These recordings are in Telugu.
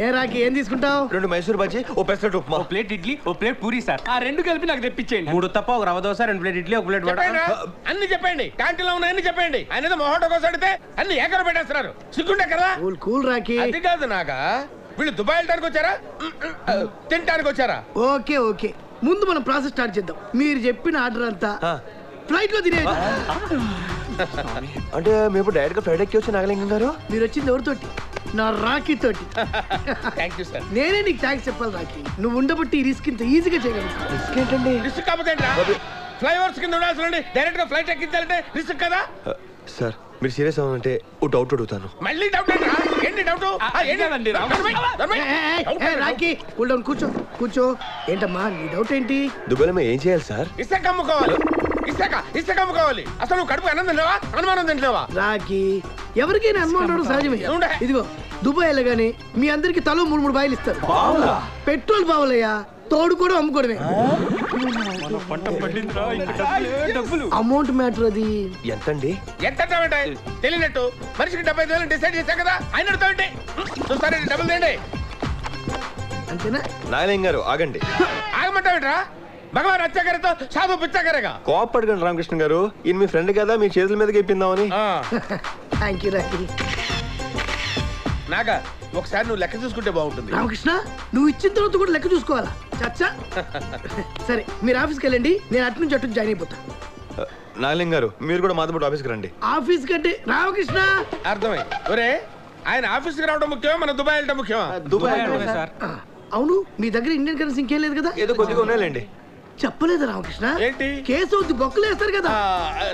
ఏ రాకి ఏం తీసుకుంటావు? 2 మైసూర్ బజ్జీ, ఓ పెసరట్టు ఉప్మా, ఓ ప్లేట్ ఇడ్లీ, ఓ ప్లేట్ పూరీ సార్. ఆ 2 కలిపి నాకు తెప్పించేయండి. 3 తప్ప, ఒక రవ్వ దోశ, 2 ప్లేట్ ఇడ్లీ, ఒక ప్లేట్ వడ. అన్ని చెప్పండి, క్యాంటీన్ లో ఉన్నాయని చెప్పండి. ఆయన మొహోటో కోసం అడితే అన్ని ఏకర పెట్టేస్తున్నారు. సిగ్గుంటే కదా. కూల్ కూల్ రాకి. అది కాదు నాగా, వీళ్ళు దుబాయ్ వెళ్ళడానికి వచ్చారా తినడానికి వచ్చారా? ఓకే ఓకే, ముందు మనం ప్రాసెస్ స్టార్ట్ చేద్దాం. మీరు చెప్పిన ఆర్డర్ అంతా ఫ్లైట్ లో తినేది. అంటే మేము డైరెక్ట్ గా ఫ్లైట్ ఎక్కి వచ్చి నాగలింగం గారు. మీరు వచ్చింది ఎవరితోటి? నా రాఖీ తోటి. Thank you sir. నేనే నీకు థ్యాంక్స్ చెప్పాలి రాఖీ. నువ్వు ఉండబట్టి ఈ రిస్క్ ఇంత ఈజీగా చేయగలుగుతావు. రిస్క్ ఏంటండి? రిస్క్ కాకపోతే ఫ్లైఓవర్స్ కింద ఉండాల్సి డైరెక్ట్ గా ఫ్లైట్ ఎక్కించాలంటే రిస్క్ కదా సార్. మీరు సీరియస్ అవ్వాలంటే ఓ డౌట్ అడుగుతాను. మళ్ళీ డౌట్ ఏంటి? డౌట్ రాఖీ కూల్ డౌన్, కూర్చో కూర్చో. ఏంటమ్మా నీ డౌట్ ఏంటి? దుబాయ్లో మేము ఏం చేయాలి సార్? ఇసుక అమ్ముకోవాలి. ఇసుక అమ్ముకోవాలి. అసలు నువ్వు కడుపు అన్నం తింటావా, అనుమానం తింటావా? రాఖీ ఎవరికైనా అనుమానం రావడం సహజమే. ఇదిగో దుబాయ్ వెళ్ళగానే మీ అందరికి తలో 3 బాయిలు ఇస్తారు. పెట్రోల్ బావులయ్యా, తోడు కూడా అమ్ముకోవడమే. Amount matter. అది ఎంతండి? ఎంత తెలియనట్టు మనిషికి 75,000 డిసైడ్ చేశా కదా. ఆయన చూస్తారే డబ్బులు తేండి. అంతేనా? నాగలింగం గారు ఆగండి. ఆగమంటావేట్రా? భగవాన్ అత్యాకరతో సాధు పిచ్చాకరేగా. కోపడకండి రామకృష్ణ గారు, ఈయన మీ ఫ్రెండ్ కదా, మీ చేతుల మీదకి ఇప్పిందామని. Thank you Rakhi. నాగా ఒకసారి నువ్వు లెక్క చూసుకుంటే బాగుంటుంది. రామకృష్ణ నువ్వు ఇచ్చిన తర్వాత కూడా లెక్క చూసుకోవాలా? చచ్చా. సరే మీరు ఆఫీస్కి వెళ్ళండి, నేను అటు నుంచి జాయిన్ అయిపోతా. నాగలింగం గారు మీరు కూడా మాతో పాటు ఆఫీస్కి రండి. ఆఫీస్ కంటే రామకృష్ణ. అర్థమై ఒరే, ఆయన ఆఫీస్కి రావడం ముఖ్యమా, మన దుబాయ్ వెళ్ళడం ముఖ్యమా? Dubai sir. అవును, మీ దగ్గర ఇండియన్ కరెన్సీ ఇంకేం లేదు కదా? ఏదో కొద్దిగా ఉన్నాయండి. చెప్పలేదు రామకృష్ణ. ఏంటి? కేసు అవుద్ది, బొక్కలు వేస్తారు కదా.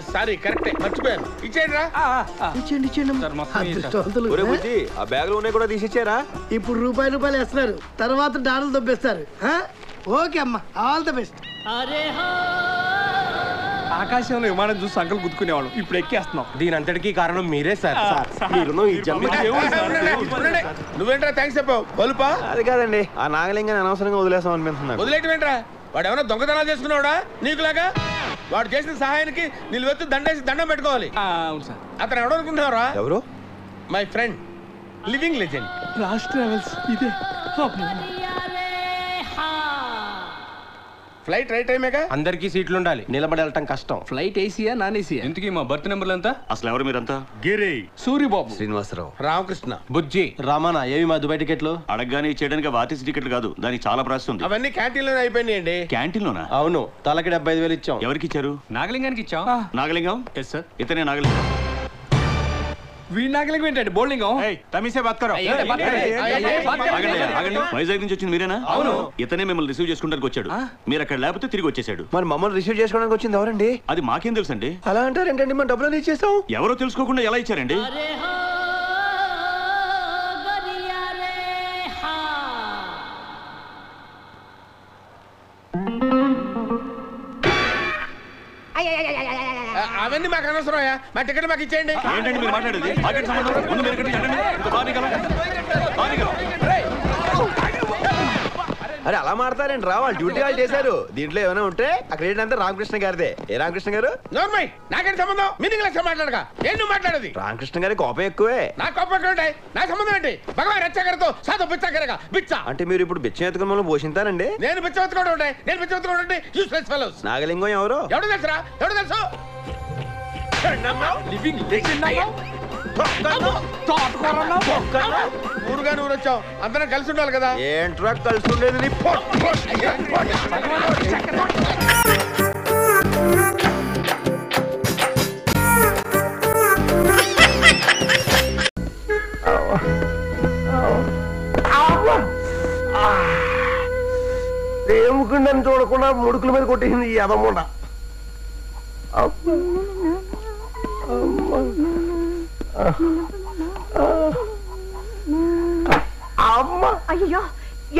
సారీ, కరెక్టే, మర్చిపోయాను. ఇచ్చేయండి రా. ఒరే బుజ్జి, ఆ బ్యాగ్ లో ఉన్నాయి కూడా తీసిచ్చారా? ఇప్పుడు రూపాయలు వేస్తున్నారు, తర్వాత డాలర్లు దొబ్బేస్తారు. ఓకే అమ్మా, ఆల్ ద బెస్ట్. ఆకాశంలో విమానం చూసి సంకలు గుద్దుకునేవాళ్ళం, ఇప్పుడు ఎక్కేస్తున్నాం. దీని అంతటికీ కారణం మీరే సార్. నువ్వేంట్రా థ్యాంక్స్ చెప్పావు? బలుపా? అది కాదండి, ఆ నాగలింగాన్ని అనవసరంగా వదిలేసాం అనిపిస్తున్నాను. వదిలేటమేంట్రా? వాడు ఏమైనా దొంగతనాలు చేసుకున్నాడా నీకులాగా? వాడు చేసిన సహాయానికి నిలువెత్తు దండేసి దండం పెట్టుకోవాలి. అవును సార్. అతను ఎవడనుకుంటున్నారా? ఎవరు? My friend, living legend. Raj travels ఇదే. ఫ్లైట్ రైట్ టైమేగా? అందరికీ సీట్లు ఉండాలి, నిలబడి వెళ్ళటం కష్టం. ఫ్లైట్ ఏసీయా నాన్ ఏసీయా? ఇంతకీ మా బర్త్ నెంబర్లు ఎంత? అసలు ఎవరు మీరంతా? గిరి, సూరిబాబు, శ్రీనివాసరావు, రామకృష్ణ, బుజ్జి, రామానా. ఏవి మా దుబాయ్ టికెట్లు? అడగగానే చేయడానికి ఆర్టీసీ టికెట్లు కాదు, దానికి చాలా ప్రాసెస్ ఉంది. అవన్నీ క్యాంటీన్ లోనే అయిపోయినాయండి. క్యాంటీన్ లోనా? అవును, తలకి 75,000 ఇచ్చాం. ఎవరికి ఇచ్చారు? నాగలింగానికి ఇచ్చాం. నాగలింగం? Yes sir. ఇతనే నాగలింగం. వీడి నాగలింగం ఏంటండి? బోల్లింగం. వైజాగ్ నుంచి వచ్చింది మీరేనా? అవును. ఇతనే మిమ్మల్ని రిసీవ్ చేసుకోవడానికి వచ్చాడు. మీరు అక్కడ లేకపోతే తిరిగి వచ్చేసాడు. మరి మమ్మల్ని రిసీవ్ చేసుకోవడానికి వచ్చింది ఎవరండి? అది మాకేం తెలుసండి. అలా అంటారు ఏంటండి? మన డబ్బులు ఇచ్చేసాం. ఎవరో తెలుసుకోకుండా ఎలా ఇచ్చారండి? అవన్నీ మాకు అనవసరం, మా టికెట్ మాకు ఇచ్చేయండి. ఏంటండి మీరు మాట్లాడేది? మాకేంటి సంబంధం? ముందు మీరు ఎక్కడికి వెళ్ళండి. అరే అలా మాడతారండి రా, వాళ్ళు డ్యూటీ వాళ్ళు చేశారు. దీంట్లో ఏమైనా ఉంటే అక్కడ ఏంటంటే రామకృష్ణ గారిదే. ఏ రామకృష్ణ గారు? నోర్మై, నాకేంటి సంబంధం? మీనింగ్ లెక్క మాట్లాడగా ఏం నువ్వు మాట్లాడేది? రామకృష్ణ గారి కోపం ఎక్కువే. నా కోపం ఎక్కడ ఉంటాయి? నా సంబంధం ఏంటి? భగవాన్ రచ్చగరతో సాధు బిచ్చాకరగా బిచ్చ. అంటే మీరు ఇప్పుడు బిచ్చం ఎత్తుకుని మమ్మల్ని పోషింతారండి? నేను బిచ్చ ఎత్తుకోవడం ఉంటాయి, నేను బిచ్చ ఎత్తుకోవడం ఉంటాయి. Useless fellows. నాగలింగం ఎవరు? ఎవడు తెలుసురా? ఎవడు తెలుసు? Living legend. ఊరుగా ఊరు వచ్చాం, అందరం కలిసి ఉండాలి కదా. ఏంట్రా కలిసి ఉండేది? ఏముకుండని చూడకుండా ముడుకుల మీద కొట్టేసింది ఈ అదమ్ముండ. అయ్యో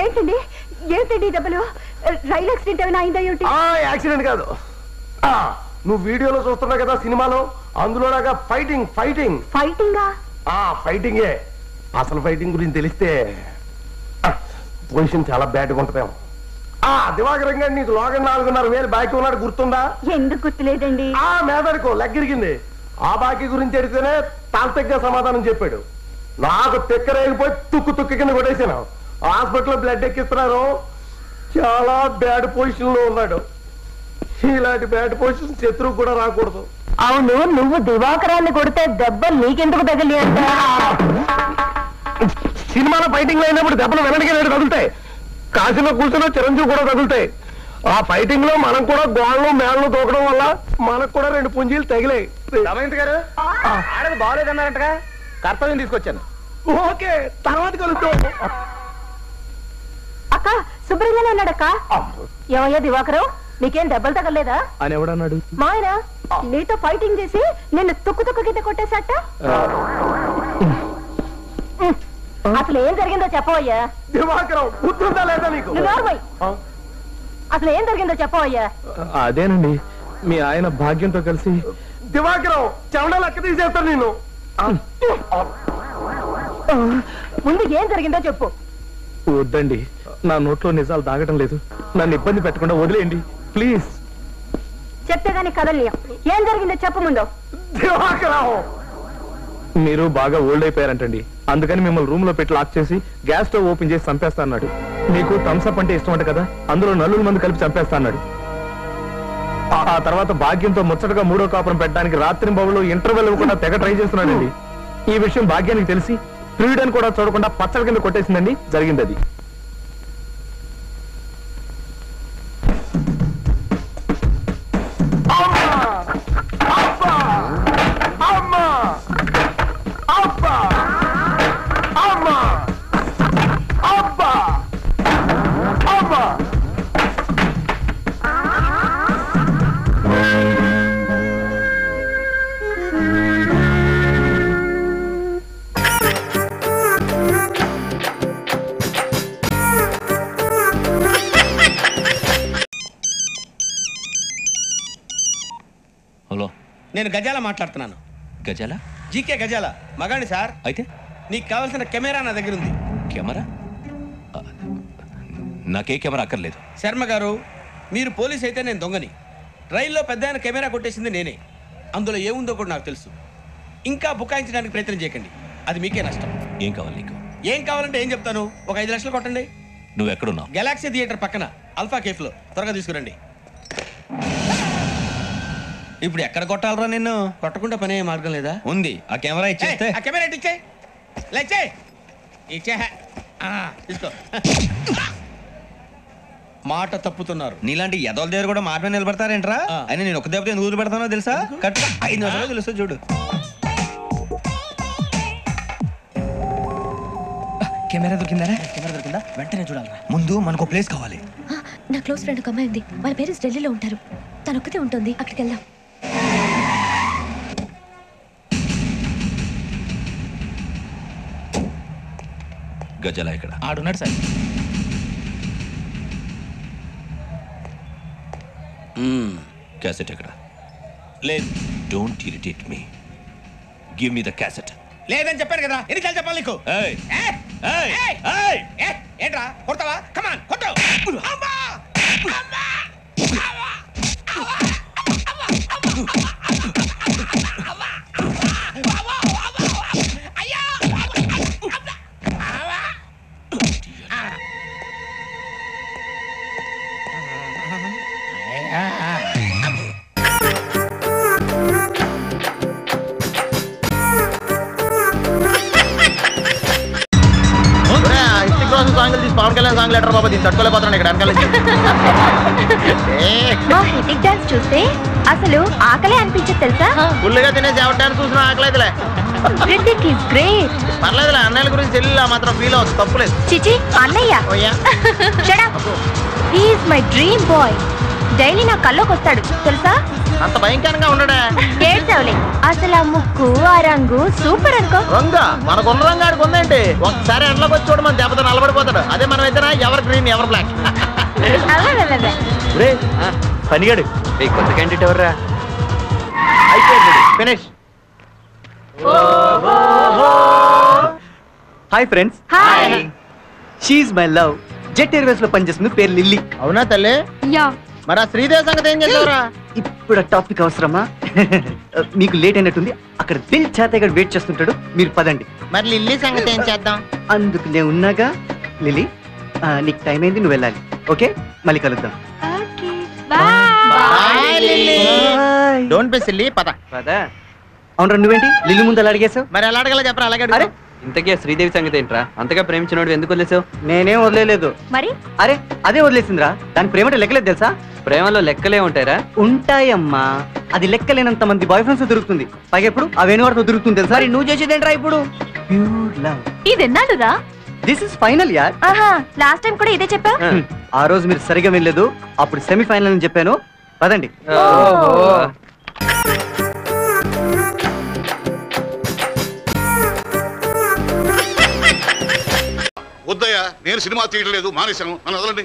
ఏంటండి? ఏంటండి డబ్బులు? రైలు యాక్సిడెంట్ ఏమైనా అయిందా? ఏమిటి? యాక్సిడెంట్ కాదు, నువ్వు వీడియోలో చూస్తున్నావు కదా సినిమాలో, అందులోలాగా ఫైటింగ్ ఫైటింగ్ ఫైటింగా? ఫైటింగే. అసలు ఫైటింగ్ గురించి తెలిస్తే పొజిషన్ చాలా బ్యాడ్గా ఉంటుందేమో. దివాకరం గారు నీకు లోగన్ 4,500,000 బాకీ ఉన్నాడు, గుర్తుందా? ఎందుకు గుర్తులేదండి? మేదడుకో లెగ్గిరిగింది. ఆ బాకీ గురించి అడిగితేనే తాంతగ్గా సమాధానం చెప్పాడు. నాకు తిక్కరేగిపోయి తుక్కు తుక్కు కింద కొట్టేసాను. హాస్పిటల్లో బ్లడ్ ఎక్కిస్తున్నారు. చాలా బ్యాడ్ పొజిషన్ లో ఉన్నాడు. ఇలాంటి బ్యాడ్ పొజిషన్ శత్రువు కూడా రాకూడదు. అవును, నువ్వు దివాకరాన్ని కొడితే దెబ్బ నీకెందుకు తగిలి అంట? సినిమాలో ఫైటింగ్ లో అయినప్పుడు దెబ్బలు వెనక్కి రెండు తగులుతాయి. కాశీలో కూర్చున్న చిరంజీవి కూడా తగులుతాయి. ఆ ఫైటింగ్ లో మనం కూడా గోళ్ళు మేళ్ళు తోకడం వల్ల మనకు కూడా 2 పుంజీలు తగిలాయి. గారు ఆడది బాగోలేదన్నారంటగా, కర్తవ్యం తీసుకొచ్చాను. ఓకే, తర్వాత కలుద్దాం. అక్క శుభ్రంగానే ఉన్నాడక్క. ఏమయ్యా దివాకరం, నీకేం దెబ్బలు తగలేదా అని ఎవడన్నాడు? మా ఆయన నీతో ఫైటింగ్ చేసి నిన్ను తుక్కు కింద కొట్టేశాట. అసలు ఏం జరిగిందో చెప్పవయ్యా. దివాకరం గుర్తుందా లేదా నీకు? అసలు ఏం జరిగిందో చెప్పవయ్యా. అదేనండి, మీ ఆయన భాగ్యంతో కలిసి దివాకరం చెమట లెక్క తీసేస్తాను నేను. ముందు ఏం జరిగిందో చెప్పు. వద్దండి, నా నోట్లో నిజాలు దాగటం లేదు. నన్ను ఇబ్బంది పెట్టకుండా వదిలేయండి ప్లీజ్. చెప్తే గానీ కదలియా. ఏం జరిగిందో చెప్పు ముందు. దివాకరం, మీరు బాగా ఓల్డ్ అయిపోయారంటండి. అందుకని మిమ్మల్ని రూమ్ లో పెట్టి లాక్ చేసి గ్యాస్ స్టవ్ ఓపెన్ చేసి చంపేస్తా అన్నాడు. మీకు థమ్స్అప్ అంటే ఇష్టం అంట కదా, అందులో 4 మంది కలిపి చంపేస్తా అన్నాడు. ఆ తర్వాత భాగ్యంతో ముచ్చటగా 3వ కాపురం పెట్టడానికి రాత్రి బాబులు ఇంటర్వెల్ ఇవ్వకుండా తెగ ట్రై చేస్తున్నాడండి. ఈ విషయం భాగ్యానికి తెలిసి ప్రియుడని కూడా చూడకుండా పచ్చడి కింద కొట్టేసిందండి. జరిగింది అది. హలో, నేను గజాల మాట్లాడుతున్నాను. గజాల? జీకే గజాల మగాండి సార్. అయితే నీకు కావాల్సిన కెమెరా నా దగ్గర ఉంది. కెమెరా? నాకే కెమెరా అక్కర్లేదు. శర్మ గారు, మీరు పోలీస్ అయితే నేను దొంగని. రైల్లో పెద్ద ఆయన కెమెరా కొట్టేసింది నేనే. అందులో ఏముందో కూడా నాకు తెలుసు. ఇంకా బుకాయించడానికి ప్రయత్నం చేయకండి, అది మీకే నష్టం. ఏం కావాలి నీకు? ఏం కావాలంటే ఏం చెప్తాను. ఒక 5 లక్షలు కొట్టండి. నువ్వు ఎక్కడున్నావు? గెలాక్సీ థియేటర్ పక్కన అల్ఫా కేఫ్లో. త్వరగా తీసుకురండి. ఇప్పుడు ఎక్కడ కొట్టాలరా నిన్ను? కొట్టకుండా పనే మార్గం లేదా? ఉంది. ఆ కెమెరా ఇచ్చేస్తే. ఆ కెమెరా ఇచ్చే లేచే ఇచ్చే తీసుకో. మాట తప్పుతున్నారు. నీలాంటి ఎదల దగ్గర కూడా మాట మీద నిలబడతారేంట్రా? అయినా నేను ఒక దెబ్బతో ఎందుకు పెడతానో తెలుసా? కరెక్ట్ 5 నిమిషాలు తెలుసు చూడు. కెమెరా దొరికిందా? కెమెరా దొరికిందా? వెంటనే చూడాలరా. ముందు మనకు ప్లేస్ కావాలి. నా క్లోజ్ ఫ్రెండ్ ఒక అమ్మాయి ఉంది. వాళ్ళ పేరెంట్స్ ఢిల్లీలో ఉంటారు. తను ఒక్కతే ఉంటుంది. అక్కడికి వెళ్దాం. గజాల ఇక్కడ ఆడున్నాడు సార్. క్యాసెట్ ఎక్కడ? లేదు. Don't irritate me. Give me the cassette. లేదని చెప్పాను కదా, ఎన్నిసార్లు చెప్పాలి నీకు? ఏంట్రా కొడతావా? కమాన్ కొట్టు. సాంగ్ తీసి పవన్ కళ్యాణ్ సాంగ్ లెటర్ బాబా దీన్ని తట్టుకోలేకపోతున్నాను ఇక్కడ వెనకాల. హిటిక్ డాన్స్ చూస్తే అసలు ఆకలే అనిపించదు తెలుసా? ఫుల్గా తినేసి ఎవరిని చూసిన ఆకలి అయితేలే. Hrithik is great. పర్లేదులే, అన్నయ్యల గురించి చెల్లి మాత్రం ఫీల్ అవుతుంది. తప్పులేదు. చిచి అన్నయ్య. Shut up. He is my dream boy. Daily నా కల్లోకి వస్తాడు తెలుసా? అంత భయంకరంగా ఉండడా? ఏడ్చావులే. అసలు ఆ ముక్కు ఆ రంగు సూపర్ అనుకో. రంగా మనకున్న రంగు ఆడికి ఉందేంటి? ఒకసారి ఎండలోకి వచ్చి చూడ మన దెబ్బతో నలబడిపోతాడు. అదే మనం అయితే ఎవరు గ్రీన్ ఎవరు బ్లాక్. పనిగాడు కొత్త క్యాండిడేట్ ఎవర్రా? Finish. Hi friends. Hi. She's my love. Jet Airways లో పనిచేస్తుంది, పేరు లిల్లీ. అవునా తల్లి? యా. మరి ఆ శ్రీదేవి సంగతి ఏం చేసావురా? ఇప్పుడు టాపిక్ అవసరమా? మీకు లేట్ అయినట్టుంది. అక్కడ దిల్ చేతగా వెయిట్ చేస్తుంటాడు, మీరు పదండి. మరి లిల్లీ సంగతి ఏం చేద్దాం? అందుకు నేను ఉన్నాగా. లిలీ నీకు టైం అయింది, నువ్వు వెళ్ళాలి. ఓకే, మళ్ళీ కలుద్దాం. డోంట్ బి సిల్లీ, పద. అవునరా, నువ్వేంటి లిల్లీ ముందు అలా అడిగేసావు? మరి ఎలా అడగాలో చెప్పరా, అలాగే అరే ఇంతకీ శ్రీదేవి సంగతి ఏంట్రా? అంతగా ప్రేమించినోడు ఎందుకు వదిలేసావు? నేనేం వదిలేదు. మరి అరే అదే వదిలేసిందిరా. దాని ప్రేమ లెక్కలేదు తెలుసా? ప్రేమలో లెక్కలే ఉంటాయరా? ఉంటాయమ్మా, అది లెక్కలేనంత మంది బాయ్ ఫ్రెండ్స్ దొరుకుతుంది. పైగా ఎప్పుడు ఆ వేణువారితో దొరుకుతుంది తెలుసా? మరి నువ్వు చేసేదేంట్రా ఇప్పుడు? Pure love. ఇది ఎన్నాళ్ళురా? దిస్ ఇస్ ఫైనల్ యార్. ఆహా, లాస్ట్ టైం కూడా ఇదే చెప్పా. ఆ రోజు మీరు సరిగా వెళ్ళలేదు, అప్పుడు సెమీఫైనల్ అని చెప్పాను. పదండి. వద్దయ్యా, నేను సినిమా తీయడం లేదు, మానేశాను. నన్ను వదలండి.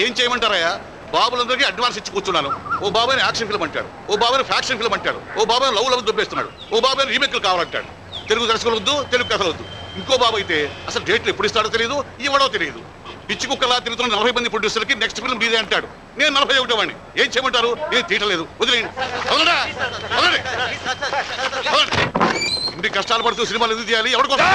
ఏం చేయమంటారయ్యా? బాబులందరికీ అడ్వాన్స్ ఇచ్చి కూర్చున్నాను. ఓ బాబాయ్ యాక్షన్ ఫిల్మ్ అంటాడు, ఓ బాబాయ్ ఫ్యాక్షన్ ఫిల్మ్ అంటాడు, ఓ బాబాయ్ లవ్ దుబ్బేస్తున్నాడు, ఓ బాబాయ్ రీమేక్లు కావాలంటాడు. తెలుగు దర్శకులు వద్దు, తెలుగు కథలు వద్దు. ఇంకో బాబు అయితే అసలు డేట్లు ఎప్పుడు ఇస్తాడో తెలియదు, ఇవ్వడో తెలియదు. పిచ్చి కుక్కలా తిరుగుతున్న 40 మంది ప్రొడ్యూసర్కి నెక్స్ట్ ఫిల్మ్ మీదే అంటాడు. నేను 41 వాడిని. ఏం చేయమంటారు? నేను తీయటలేదు, వదిలేయండి. ఇన్ని కష్టాలు పడుతూ సినిమాలు ఎందుకు తీయాలి? ఎవరికోసం?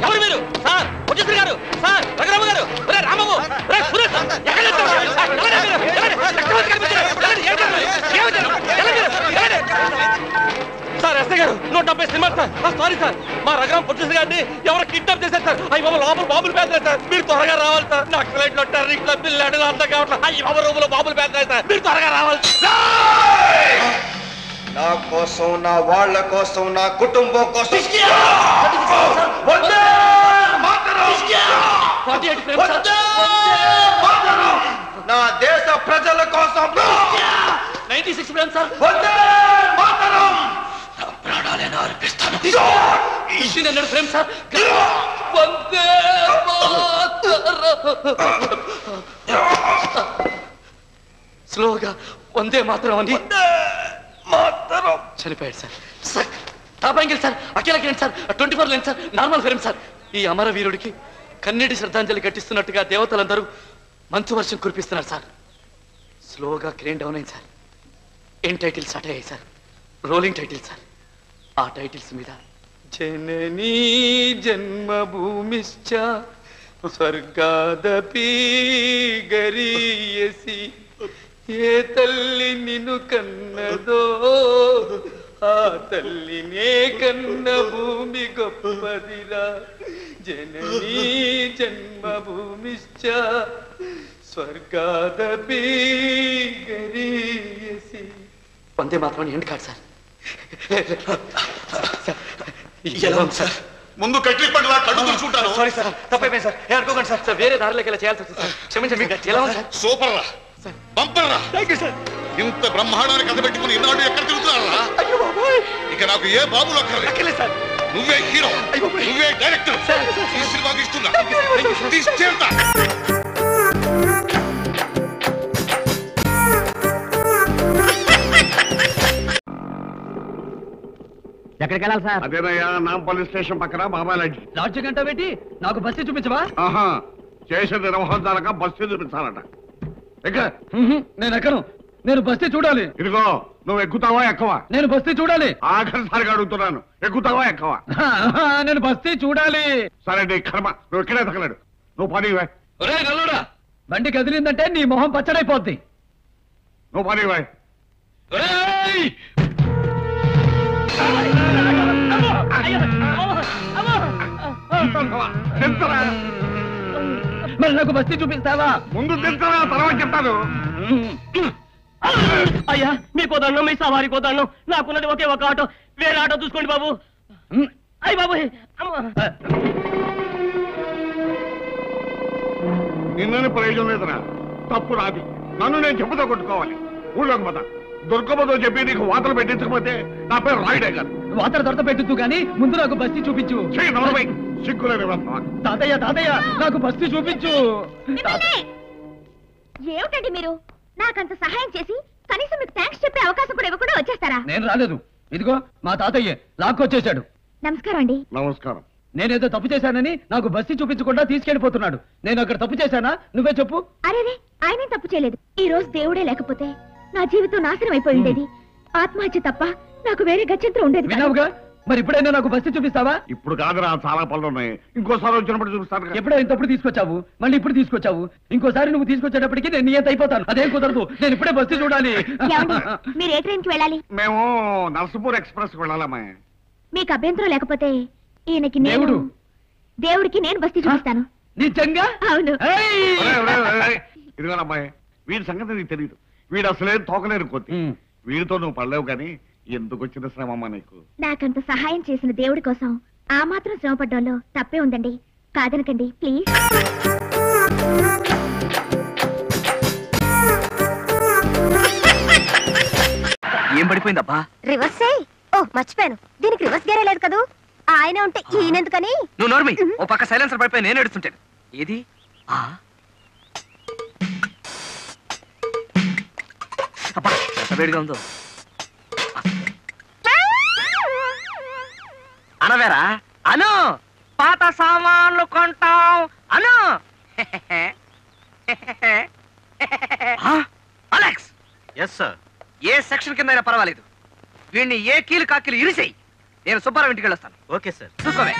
ఎవరు మీరు? సార్ వచ్చేసారు గారు, సార్ రఘురామ గారు, రామబాబు, సార్ ఎస్ఐ గారు 170 సినిమా సార్. సారీ సార్, మా రఘురామ ప్రొడ్యూసర్ గారిని ఎవరు కిడ్నాప్ చేశారు సార్. అయ్యి బాబు లోపల బాబులు పేదలేదు సార్, మీరు త్వరగా రావాలి సార్. నాకు ఫ్లైట్లో టెర్రరిస్టుల పిల్లలు అంతా కావట్లేదు. అయ్యి బాబు రూములో బాబులు పేదలేదు సార్, మీరు త్వరగా రావాలి. నా కోసం, నా వాళ్ళ కోసం, నా కుటుంబం కోసం నా దేశ ప్రజల కోసం 96 ఫ్రేమ్ సార్. ప్రాణాలను అర్పిస్తాను. 100 ఫ్రేమ్ సార్. స్లోగా వందే మాత్రం అని చనిపోయాడు సార్. సార్ టాపాంగిల్ సార్, అఖిలకి sir, 24 line sir, normal frame sir. ఈ అమరవీరుడికి కన్నీటి శ్రద్ధాంజలి ఘటిస్తున్నట్టుగా దేవతలందరూ మంచు వర్షం కురిపిస్తున్నారు సార్. స్లోగా క్రేన్ డౌన్ అయింది సార్. ఏం టైటిల్స్ స్టార్ట్ అయ్యాయి సార్, రోలింగ్ టైటిల్స్ సార్. ఆ టైటిల్స్ మీద జననీ జన్మభూమిశ్చ స్వర్గాదపి గరీయసి, ఏ తల్లి నిన్ను కన్నదో ఆ తల్లినే కన్న భూమి గొప్పదిరా. జననీ జన్మభూమిశ్చ స్వర్గాదపి గరీయసి. వందే మాత్రం ఏంటి కాదు సార్. ఎలా ఉంది సార్? ముందు కట్టి పండుగ కళ్ళు చూసుకుంటాను. సారీ సార్, తప్పైపోయింది సార్, అనుకోకండి సార్. సార్ వేరే దారిలోకి వెళ్ళి చేయాల్సి వస్తుంది సార్, క్షమించండి. ఎలా ఉంది సార్? సూపర్ రా, బంపర్ రా. ఇంత బ్రహ్మాండమైన కథ పెట్టుకుని ఇన్నాడు ఎక్కడ తిరుగుతున్నారా? ఇక నాకు ఏ బాబులు అక్కర్లేదు సార్. నువ్వే హీరో, నువ్వే డైరెక్టర్. ఈ సినిమాకి ఇస్తున్నా, తీసుకెళ్తా. ఎక్కడికి వెళ్ళాలి సార్? అదేనయ్యా, నాంపల్లి స్టేషన్ పక్కన బాబాయ్ లాడ్జి. లాడ్జి గంట పెట్టి నాకు బస్సు చూపించవా? ఆహా, చేసేది నిర్వహించాలక బస్సు చూపించాలట. నేను ఎక్కను, నేను బస్తీ చూడాలి. ఇదిగో, నువ్వు ఎక్కుతావా ఎక్కవా? నేను బస్తీ చూడాలి. ఆఖరిసారిగా అడుగుతున్నాను, ఎక్కుతావా ఎక్కవా? నేను బస్తీ చూడాలి. సరే నీ కర్మ, నువ్వు ఇక్కడే తగలడు. నువ్వు పనివే. నల్లుడా, బండి కదిలిందంటే నీ మొహం పచ్చడైపోద్ది. నువ్వు పనివే. మరి నాకు బస్తీ చూపిస్తావా? ముందు తెలుస్తావా, తర్వాత చెప్తాను. అయ్యా మీకు దండం, మీ సవారికి దండం. నాకున్నది ఒకే ఒక ఆటో, వేరే ఆటో చూసుకోండి బాబు. అయ్య బాబు, నిన్ననే ప్రయోజనం లేదురా. తప్పు రాది, నన్ను నేను చెప్పుతో కొట్టుకోవాలి. ఊళ్ళోకి పోతా. దుర్గమ్మతో చెప్పి నీకు వాతలు పెట్టించకపోతే నా పేరు రాయుడే కాదు. వాతలు దొరత పెట్టు కానీ ముందు నాకు బస్తీ చూపించు. సిగ్గులేని తాతయ్య, తాతయ్య నాకు బస్తీ చూపించు. ఏమిటండి మీరు నాకంత సహాయం చేసి కనీసం మీకు థ్యాంక్స్ చెప్పే అవకాశం కూడా ఇవ్వకుండా వచ్చేస్తారా? నేను రాలేదు, ఇదిగో మా తాతయ్య లాక్కొచ్చేశాడు. నమస్కారం అండి. నమస్కారం. నేనేదో తప్పు చేశానని నాకు బస్తీ చూపించకుండా తీసుకెళ్లిపోతున్నాడు. నేను అక్కడ తప్పు చేశానా? నువ్వే చెప్పు. అరే, ఆయనే తప్పు చేయలేదు. ఈ రోజు దేవుడే లేకపోతే నా జీవితం నాశనం అయిపోయి ఉండేది. ఆత్మహత్య తప్ప నాకు వేరే గత్యంతరం ఉండేది. విన్నావుగా, మరి ఇప్పుడైనా నాకు బస్సు చూపిస్తావా? ఇప్పుడు కాదురా, చాలా పనులు ఉన్నాయి. ఇంకోసారి వచ్చినప్పుడు చూపిస్తాను. ఎప్పుడో ఇంతప్పుడు తీసుకొచ్చావు, మళ్ళీ ఇప్పుడు తీసుకొచ్చావు. ఇంకోసారి నువ్వు తీసుకొచ్చేటప్పటికి నేను నియంత అయిపోతాను. అదేం కుదరదు, నేను ఇప్పుడే బస్సు చూడాలి. మీరు ఏ ట్రైన్ కి వెళ్ళాలి? మేము నర్సపూర్ ఎక్స్ప్రెస్ వెళ్ళాలమ్మా. మీకు అభ్యంతరం లేకపోతే ఈయనకి దేవుడికి నేను బస్తీ చూపిస్తాను. నిజంగా? అవును. ఇదిగోనమ్మాయి, వీడి సంగతి నీకు తెలియదు. వీడు అసలేం తోకలేరు కొద్ది. వీడితో నువ్వు పడలేవు కానీ ఎందుకు వచ్చిన శ్రమమ్మా నీకు? నాకంత సహాయం చేసిన దేవుడి కోసం ఆ మాత్రం శ్రమ పడ్డంలో తప్పే ఉందండి. కాదనకండి ప్లీజ్. ఏం పడిపోయిందబ్బా? రివర్స్ ఓ మర్చిపోయాను, దీనికి రివర్స్ గేరే లేదు కదూ. ఆయన ఉంటే ఈయనెందుకని. నువ్వు నోర్మి, ఓ పక్క సైలెన్సర్ పడిపోయి నేను ఎడుతుంటాను. ఏది అబ్బా ఎంత వేడిగా ఉందో. అనవేరా అను, పాత సామాన్లు కొంటాం అను. అలెక్స్. Yes sir. ఏ సెక్షన్ కింద పర్వాలేదు, వీడిని ఏ కీలు కాకీలు ఇరిసేయి. నేను సుబ్బారావు ఇంటికి వెళ్ళొస్తాను. Okay sir. చూసుకోవే.